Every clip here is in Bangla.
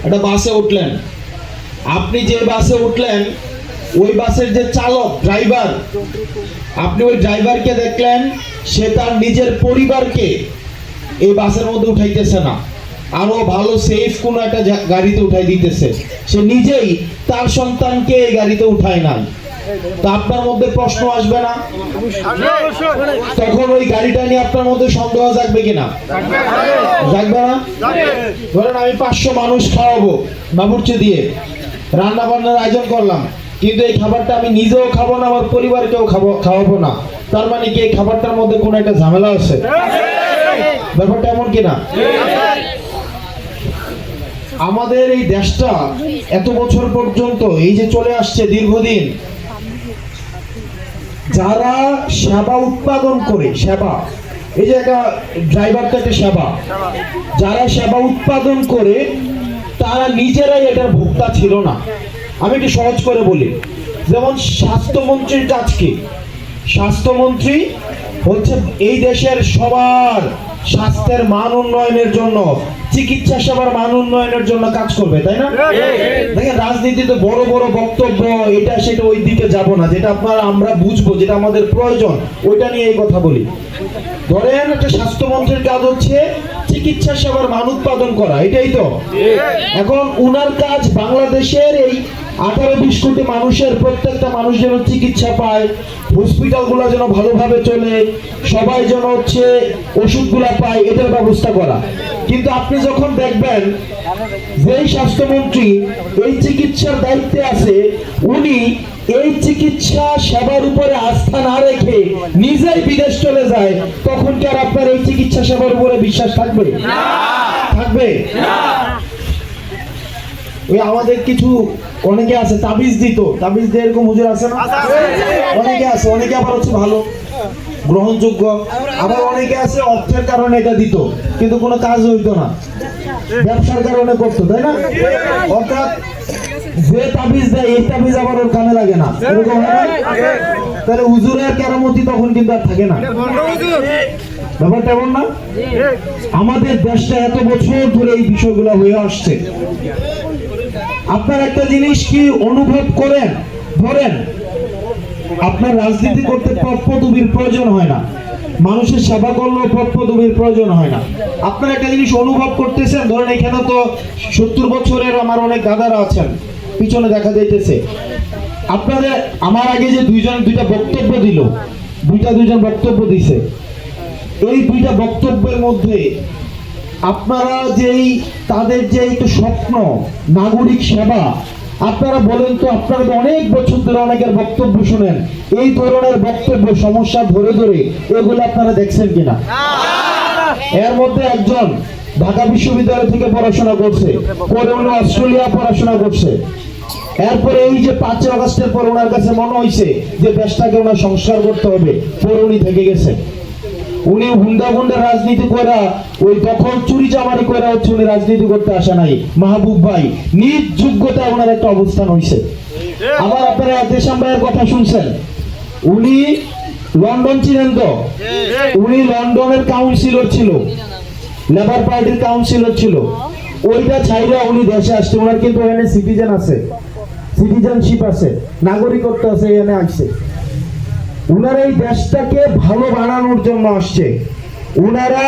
একটা বাসে উঠলেন, আপনি যে বাসে উঠলেন ওই বাসের যে চালক ড্রাইভার, আপনি ওই ড্রাইভারকে দেখলেন সে তার নিজের পরিবারকে এই বাসের মধ্যে উঠাইতেছে না, আরো ভালো সেফ কোন একটা গাড়িতে উঠাই দিতেছে, সে নিজেই তার সন্তানকে এই গাড়িতে উঠায় নাই। তা আপনার মধ্যে প্রশ্ন আসবে না? তখন ওই গাড়িটা নিয়ে আপনার মধ্যে সন্দেহ জাগবে কিনা? জাগবে না? ধরেন আমি 500 মানুষ খাওয়াবো বাবুর্চি দিয়ে, রান্না বান্নার আয়োজন করলাম, কিন্তু এই খাবারটা আমি নিজেও খাবো না, আমার পরিবারকেও খাওয়াবো না। তার মানে কি এই খাবারটার মধ্যে কোনো একটা ঝামেলা আছে? ব্যাপারটা এমন কিনা? আমাদের এই দেশটা এত বছর পর্যন্ত এই যে চলে আসছে দীর্ঘদিন, যারা সেবা উৎপাদন করে, সেবা, এই যে একটা ড্রাইভার তো একটা সেবা, যারা সেবা উৎপাদন করে তারা নিজেরাই এটার ভোক্তা ছিল না। আমি একটু সহজ করে বলি, যেমন স্বাস্থ্যমন্ত্রীর কাজ কি? স্বাস্থ্যমন্ত্রী হচ্ছে এই দেশের সবার স্বাস্থ্যের মান উন্নয়নের জন্য, চিকিৎসা সেবার মান উন্নয়নের জন্য কাজ করবে, তাই না? দেখেন রাজনীতিতে বড় বড় বক্তব্য, এটা সেটা ওই দিকে যাব না, যেটা আপনারা আমরা বুঝবো, যেটা আমাদের প্রয়োজন ওইটা নিয়ে এই কথা বলি। ধরেন একটা স্বাস্থ্যমন্ত্রীর কাজ হচ্ছে চিকিৎসা সেবার মান উৎপাদন করা, এটাই তো। এখন উনার কাজ বাংলাদেশের এই 18-20 কোটি মানুষের প্রত্যেকটা মানুষ যেন চিকিৎসা পায়, হসপিটালগুলো যেন ভালোভাবে চলে, সবাই যেন হচ্ছে ওষুধগুলা পায়, এটার ব্যবস্থা করা। কিন্তু আপনি যখন দেখবেন যেই স্বাস্থ্যমন্ত্রী এই চিকিৎসার দায়িত্বে আছে, উনি এই চিকিৎসা সেবার উপরে আস্থা না রেখে নিজেই বিদেশ চলে যায়, তখন কি আর আপনার এই চিকিৎসা সেবার উপরে বিশ্বাস থাকবে? থাকবে? ওই আমাদের কিছু অনেকে আছে তাবিজ দিত, তাবিজ দিয়ে এরকম হুজুর আছে না? অনেকে আছে, অনেকে আবার হচ্ছে ভালো গ্রহণযোগ্য, আবার অনেকে আছে অর্থের কারণে এটা দিত কিন্তু কোনো কাজ হইতো না, ব্যবসার কারণে করতো, তাই না? অর্থাৎ যে তাবিজ দেয় এই তাবিজ আবার ওর কামে লাগে না, এরকম হয় না? তাহলে হুজুরের কেরামতি তখন কিন্তু আর থাকে না। ব্যাপারটা এমন না? আমাদের দেশটা এত বছর ধরে এই বিষয়গুলো হয়ে আসছে। আপনার একটা জিনিস কি অনুভব করেন, ধরেন আপনার রাজনীতি করতে পদ পদবীর প্রয়োজন হয় না, মানুষের সেবা করলেও পদ পদবীর প্রয়োজন হয় না। আপনার একটা জিনিস অনুভব করতেছেন, ধরেন এখানে তো 70 বছরের আমার অনেক দাদারা আছেন, পিছনে দেখা যাইতেছে। আপনাদের আমার আগে যে দুইটা বক্তব্য দিল, দুইজন বক্তব্য দিছে, এই দুইটা বক্তব্যের মধ্যে আপনারা যেই তাদের যে একটু স্বপ্ন নাগরিক সেবা, আপনারা বলেন তো, আপনারা তো অনেক বছর ধরে অনেকের বক্তব্য শুনেন, এই ধরনের বক্তব্য সমস্যা ধরে ধরে এগুলো আপনারা দেখছেন কিনা? এর মধ্যে একজন ঢাকা বিশ্ববিদ্যালয় থেকে পড়াশোনা করছে, পরে উনি অস্ট্রেলিয়া পড়াশোনা করছে, এরপরে এই যে 5 আগস্টের পর ওনার কাছে মনে হয়েছে যে দেশটাকে ওনার সংস্কার করতে হবে, পরে উনি থেকে গেছে। উনি হুন্ডা রাজনীতি করা, ওই দখল চুরি চামারি করা হচ্ছে, উনি রাজনীতি করতে আসে নাই। মাহবুব ভাই নিজ যোগ্যতা ওনার একটা অবস্থান হয়েছে। আবার আপনারা দেশাম ভাইয়ের কথা শুনছেন, উনি লন্ডন ছিলেন তো, উনি লন্ডনের কাউন্সিলর ছিল, লেবার পার্টির কাউন্সিলর ছিল, ওইটা ছাইরা উনি দেশে আসছে। ওনার কিন্তু এখানে সিটিজেন আছে, সিটিজেনশিপ আছে, নাগরিকত্ব আছে, এখানে আসছে। উনারা এই দেশটাকে ভালো বানানোর জন্য আসছে। উনারা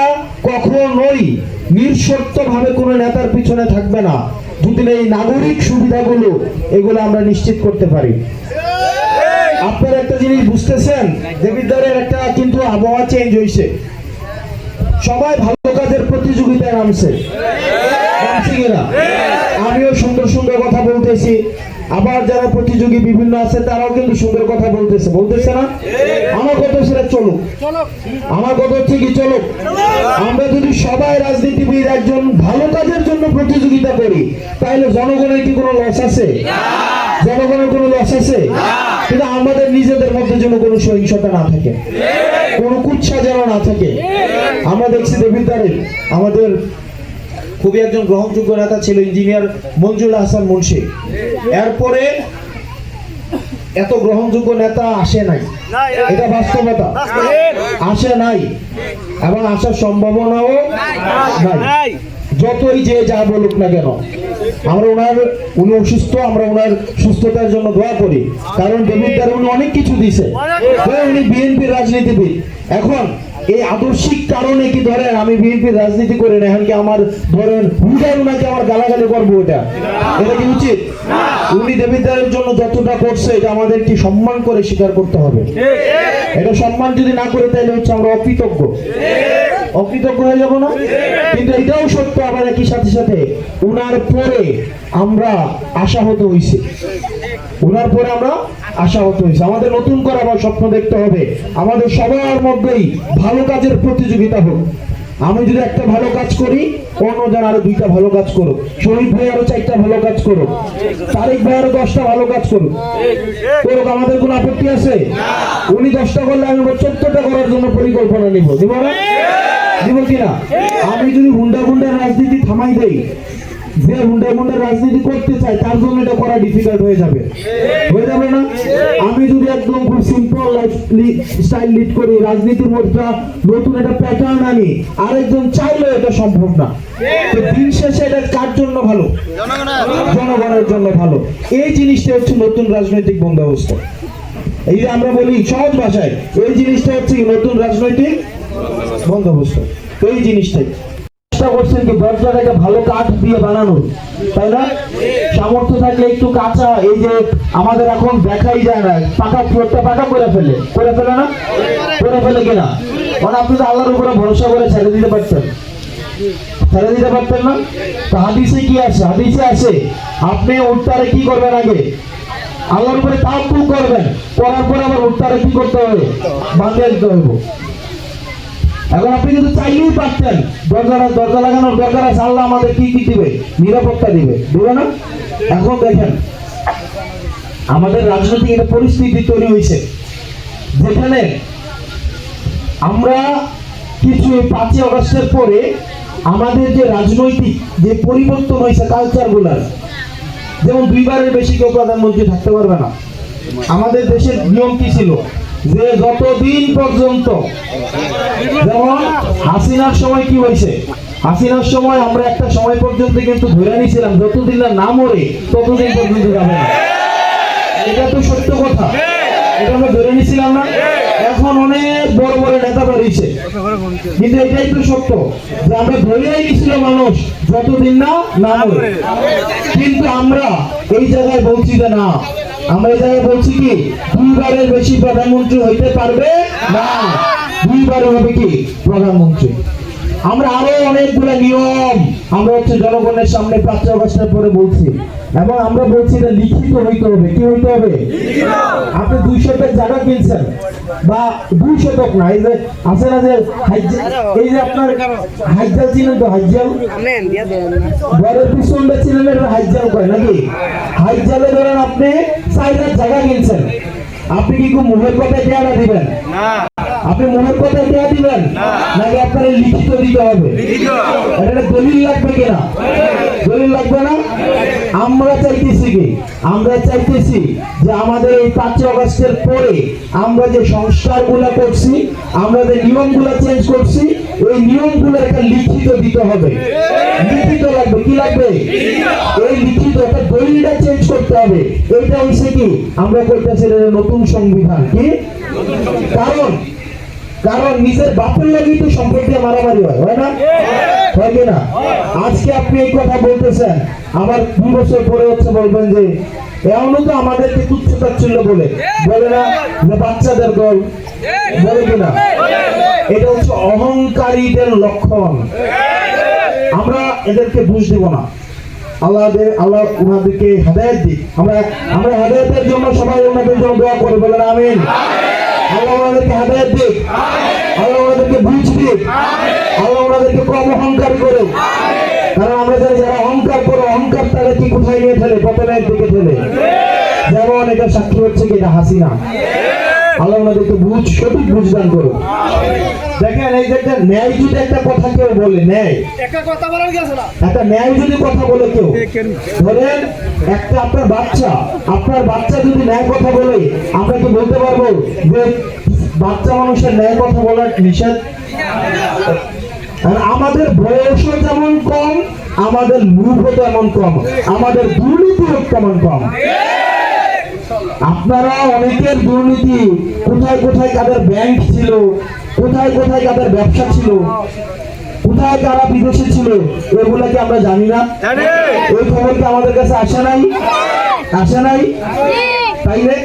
কখনোই নিঃশর্ত ভাবে কোনো নেতার পিছনে থাকবে না, যদি এই নাগরিক সুবিধাগুলো এগুলো আমরা নিশ্চিত করতে পারি। আপনারা একটা জিনিস বুঝতেছেন, দেবিদ্বারের একটা কিন্তু আবহাওয়া চেঞ্জ হয়েছে, সবাই ভালো কাজের প্রতিযোগিতায় নামছে, আমিও সুন্দর সুন্দর কথা বলতেছি, আবার যারা প্রতিযোগী বিভিন্ন আছে তারাও কিন্তু সুন্দর কথা বলতেছে না? আমার কথা সেটা চলুক, আমার কথা হচ্ছে কি চলুক। আমরা যদি সবাই রাজনীতিবিদ একজন ভালো কাজের জন্য প্রতিযোগিতা করি, তাহলে জনগণের কি কোনো লস আছে? জনগণের কোনো লস আছে? কিন্তু আমাদের নিজেদের মধ্যে যেন কোনো সহিংসতা না থাকে, কোনো কুৎসা যেন না থাকে। আমরা দেখছি দেবিদ্বারে আমাদের খুবই একজন গ্রহণযোগ্য নেতা ছিল ইঞ্জিনিয়ার মঞ্জুর হাসান মুন্সি, এরপরে এত গ্রহণযোগ্য নেতা আসে নাই, এটা বাস্তবতা, আসে নাই এবং আসার সম্ভাবনাও নাই। যতই যে যা বলুক না কেন, আমরা উনি অসুস্থ, আমরা ওনার সুস্থতার জন্য দোয়া করি, কারণ দেবিদ্বার উনি অনেক কিছু দিছে। উনি বিএনপির রাজনীতিবিদ। এখন এই আদর্শিক কারণে কি ধরেন আমি বিএনপির রাজনীতি করি না, এখন কি আমার ধরেন হুদার উনাকে আমার গালাগালি করবো, এটা কি উচিত? উনি দেবিদ্বারের জন্য যতটা করছে এটা আমাদের কি সম্মান করে স্বীকার করতে হবে। এটা সম্মান যদি না করে তাহলে হচ্ছে আমরা অকৃতজ্ঞ হয়ে যাবো না? কিন্তু এটাও সত্য, আবার একই সাথে সাথে উনার পরে আমরা আশাহত হইছি, আমাদের নতুন করে আবার স্বপ্ন দেখতে হবে, আমাদের সবার মধ্যেই ভালো কাজের প্রতিযোগিতা হোক। আমি যদি একটা ভালো কাজ করি, অন্যজন আরো 2টা ভালো কাজ করুক, শহীদ ভাই আরো 4টা ভালো কাজ করুক, তারেক ভাই আরো 10টা ভালো কাজ করুক। আমাদের কোনো আপত্তি আছে? উনি 10টা করলে আমি 14টা করার জন্য পরিকল্পনা নিব কিনা? আমি যদি হুন্ডার রাজনীতি থামাই দেই, যে হুন্ডার রাজনীতি করতে চায় তার জন্য এটা করা ডিফিকাল্ট হয়ে যাবে না? আমি যদি একদম খুব সিম্পল স্টাইল লিড করি, রাজনীতির মধ্যে নতুন একটা প্যাটার্ন আনি, আরেকজন চাইলে এটা সম্ভব না। তো দিন শেষে এটা কার জন্য ভালো? জনগণের জন্য ভালো। এই জিনিসটা হচ্ছে নতুন রাজনৈতিক বন্দোবস্ত। এই যে আমরা বলি সহজ ভাষায়, এই জিনিসটা হচ্ছে নতুন রাজনৈতিক বন্দোবস্ত। তো এই জিনিসটাই করছেন কি দরজাটাকে ভালো কাঠ দিয়ে বানানো, তাই না? সামর্থ্য থাকলে একটু কাঁচা, এই যে আমাদের এখন দেখাই যায় না, পাকা ফ্লোরটা পাকা করে ফেলে না, করে ফেলে কিনা? মানে আপনি তো আল্লাহর উপরে ভরসা করে ছেড়ে দিতে পারতেন না? তো হাদিসে কি আছে? হাদিসে আছে আপনি উত্তারে কি করবেন? আগে আল্লাহর উপরে তাওয়াক্কুল করবেন, করার পর আবার উত্তারে কি করতে হবে? বাঁধিয়ে দিতে হবে। এখন আপনি কিন্তু চাইলেই পারতেন, দরজা লাগানোর দরকার আছে, আল্লাহ আমাদের কি দিবে? নিরাপত্তা দিবে না? এখন দেখেন আমাদের রাজনৈতিক একটা পরিস্থিতি তৈরি হয়েছে, যেখানে আমরা কিছু 5ই আগস্টের পরে আমাদের যে রাজনৈতিক যে পরিবর্তন হয়েছে কালচার গুলার, যেমন 2বারের বেশি কেউ প্রধানমন্ত্রী থাকতে পারবে না। আমাদের দেশের নিয়ম কি ছিল? যে যতদিন পর্যন্ত, যেমন হাসিনার সময় কি হয়েছে, হাসিনার সময় আমরা একটা সময় পর্যন্ত কিন্তু ধরে নিয়েছিলাম যতদিন না মরে ততদিন পর্যন্ত যাবে না। এটা তো সত্য কথা, এটা আমরা ধরে নিয়েছিলাম না? এখন অনেক বড় বড় নেতা বেরিয়েছে, কিন্তু এটাই তো সত্য যে আমরা ধরেই নিয়েছিল মানুষ যতদিন না মরে। কিন্তু আমরা এই জায়গায় বলছি যে না, আমরা এই জায়গায় বলছি কি 2বারের বেশি প্রধানমন্ত্রী হইতে পারবে না, 2বার হবে কি প্রধানমন্ত্রী। আমরা আরো অনেকগুলো নিয়ম আমরা হচ্ছে জনগণের সামনে 5 আগস্টের পরে বলছি, এবং আমরা বলছি যে লিখিত হইতে হবে। কি হইতে হবে? আপনি 200 জায়গা কিনছেন, বা 200 না, এই যে আছে না যে এই যে আপনার হাইজাল চিনেন তো, হাইজাল ঘরের পিছনটা চিনেন, এটা হাইজাল কয় নাকি? হাইজালে ধরেন আপনি 4 জায়গা কিনছেন, আপনি কি মুখের কথায় দেওয়া দিবেন? আপনি মনের কথায় দেওয়া দিবেন নাকি আপনার লিখিত দিতে হবে? এটা দলিল লাগবে কিনা? দলিল লাগবে না? আমরা চাইতেছি কি? আমরা চাইতেছি যে আমাদের এই 5 আগস্টের পরে আমরা যে সংস্কারগুলো করছি, আমরা যে নিয়মগুলো চেঞ্জ করছি, ওই নিয়মগুলো একটা লিখিত দিতে হবে। লিখিত লাগবে, কি লাগবে? এই লিখিত একটা দলিলটা চেঞ্জ করতে হবে। এটা হচ্ছে কি আমরা করতেছি নতুন সংবিধান। কি কারণ নিজের বাপের লাগি তো সম্পত্তি মারামারি হয় না? হয় কিনা? আজকে আপনি এই কথা বলতেছেন, আবার 2 বছর পরে হচ্ছে বলবেন যে এমনও তো আমাদেরকে তুচ্ছ তাচ্ছিল্য বলে না, যে বাচ্চাদের দল বলে কিনা? এটা হচ্ছে অহংকারীদের লক্ষণ। আমরা এদেরকে বুঝ দিব না। আল্লাহ ওনাদেরকে হেদায়েত দিক। আমরা হেদায়েতের জন্য সবাই ওনাদের জন্য দোয়া করে, বলেন আমিন। আল্লাহ ওনাদেরকে হেদায়েত দিক, আল্লাহ ওনাদেরকে বুঝ দিক, আল্লাহ ওনাদেরকে কম অহংকার করুক। কারণ আমরা জানি যারা অহংকার করে, অহংকার তারা কি কোথায় নিয়ে ফেলে? পতনের দিকে ফেলে। যেমন এটা সাক্ষী হচ্ছে কি এটা হাসিনা। আল্লাহ ওনাদেরকে সঠিক বুঝদান করুক। দেখেন এই যে একটা ন্যায় যদি একটা কথা কেউ বলে, একটা ন্যায় যদি কথা বলে কেউ, ধরেন একটা আপনার বাচ্চা যদি ন্যায় কথা বলে, আমরা কি বলতে পারবো যে বাচ্চা মানুষের ন্যায় কথা বলার নিষেধ? আর আমাদের বয়সও যেমন কম, আমাদের লোভও তেমন কম, আমাদের দুর্নীতিও তেমন কম। আপনারা অনেকের দুর্নীতি, কোথায় কোথায় কাদের ব্যাংক ছিল, কোথায় কোথায় কাদের ব্যবসা ছিল, কোথায় কারা বিদেশে ছিল, এগুলা কি আমরা জানি না? ওই খবর কি আমাদের কাছে আসে নাই? আসে নাই? তাইলে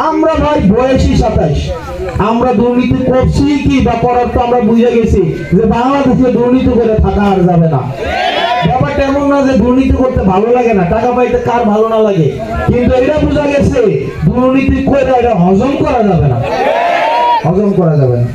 আমরা ভাই বয়সী 27, আমরা দুর্নীতি করছি কি বা করার তো আমরা বুঝে গেছি যে বাংলাদেশে দুর্নীতি করে থাকা আর যাবে না। ব্যাপারটা এমন না যে দুর্নীতি করতে ভালো লাগে না, টাকা পাইতে কার ভালো না লাগে, কিন্তু এটা বোঝা গেছে দুর্নীতি করে এটা হজম করা যাবে না, হজম করা যাবে না।